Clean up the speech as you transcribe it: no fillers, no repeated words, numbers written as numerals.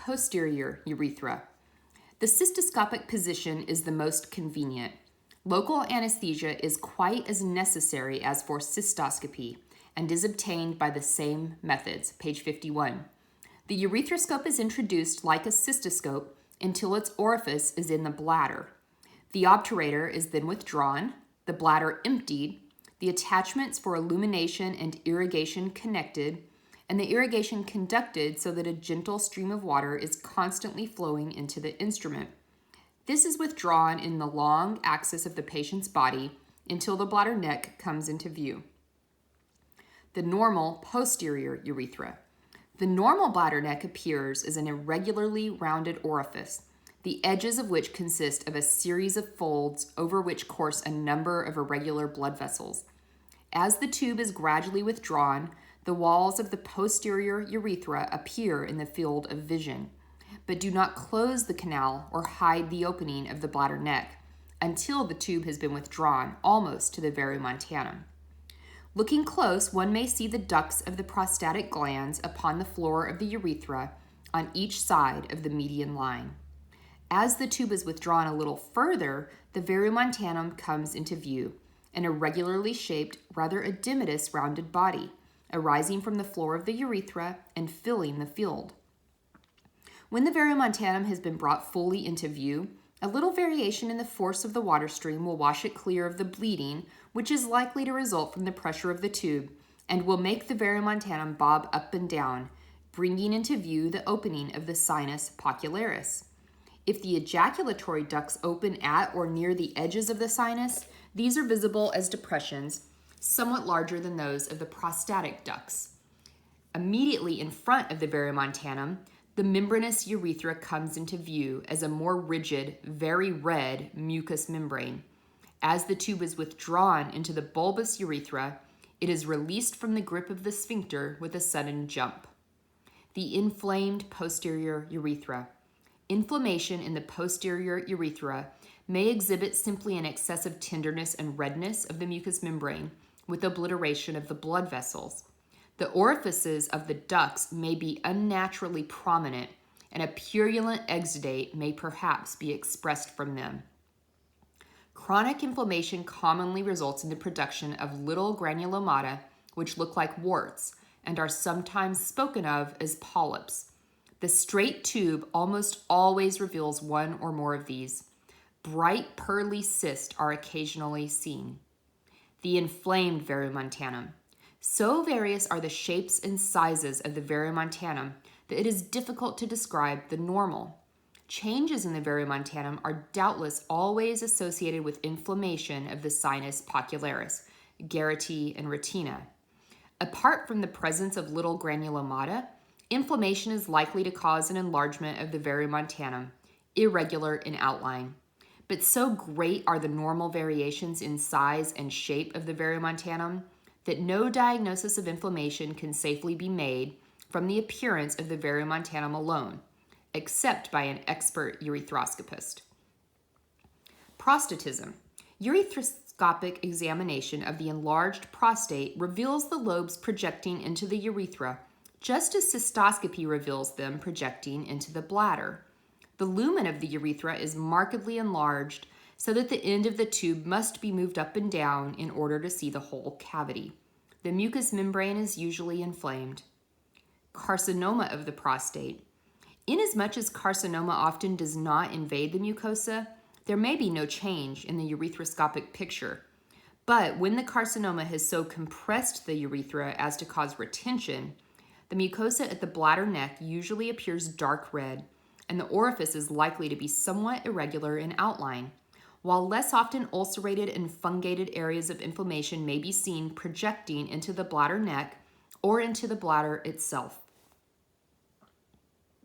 posterior urethra. The cystoscopic position is the most convenient. Local anesthesia is quite as necessary as for cystoscopy and is obtained by the same methods, page 51. The urethroscope is introduced like a cystoscope until its orifice is in the bladder. The obturator is then withdrawn, the bladder emptied, the attachments for illumination and irrigation connected, and the irrigation conducted so that a gentle stream of water is constantly flowing into the instrument. This is withdrawn in the long axis of the patient's body until the bladder neck comes into view. The normal posterior urethra. The normal bladder neck appears as an irregularly rounded orifice, the edges of which consist of a series of folds over which course a number of irregular blood vessels. As the tube is gradually withdrawn, the walls of the posterior urethra appear in the field of vision, but do not close the canal or hide the opening of the bladder neck until the tube has been withdrawn almost to the verumontanum. Looking close, one may see the ducts of the prostatic glands upon the floor of the urethra on each side of the median line. As the tube is withdrawn a little further, the verumontanum comes into view, an irregularly shaped, rather edematous rounded body, arising from the floor of the urethra and filling the field. When the verumontanum has been brought fully into view, a little variation in the force of the water stream will wash it clear of the bleeding, which is likely to result from the pressure of the tube, and will make the verumontanum bob up and down, bringing into view the opening of the sinus popularis. If the ejaculatory ducts open at or near the edges of the sinus, these are visible as depressions, somewhat larger than those of the prostatic ducts. Immediately in front of the verumontanum, the membranous urethra comes into view as a more rigid, very red mucous membrane. As the tube is withdrawn into the bulbous urethra, it is released from the grip of the sphincter with a sudden jump. The inflamed posterior urethra. Inflammation in the posterior urethra may exhibit simply an excessive tenderness and redness of the mucous membrane with obliteration of the blood vessels. The orifices of the ducts may be unnaturally prominent, and a purulent exudate may perhaps be expressed from them. Chronic inflammation commonly results in the production of little granulomata, which look like warts and are sometimes spoken of as polyps. The straight tube almost always reveals one or more of these. Bright pearly cysts are occasionally seen. The inflamed verumontanum. So various are the shapes and sizes of the verumontanum that it is difficult to describe the normal. Changes in the verumontanum are doubtless always associated with inflammation of the sinus popularis, Garrity, and retina. Apart from the presence of little granulomata, inflammation is likely to cause an enlargement of the verumontanum, irregular in outline. But so great are the normal variations in size and shape of the verumontanum that no diagnosis of inflammation can safely be made from the appearance of the verumontanum alone, except by an expert urethroscopist. Prostatism. Urethroscopic examination of the enlarged prostate reveals the lobes projecting into the urethra, just as cystoscopy reveals them projecting into the bladder. The lumen of the urethra is markedly enlarged so that the end of the tube must be moved up and down in order to see the whole cavity. The mucous membrane is usually inflamed. Carcinoma of the prostate. Inasmuch as carcinoma often does not invade the mucosa, there may be no change in the urethroscopic picture. But when the carcinoma has so compressed the urethra as to cause retention, the mucosa at the bladder neck usually appears dark red, and the orifice is likely to be somewhat irregular in outline, while less often ulcerated and fungated areas of inflammation may be seen projecting into the bladder neck or into the bladder itself.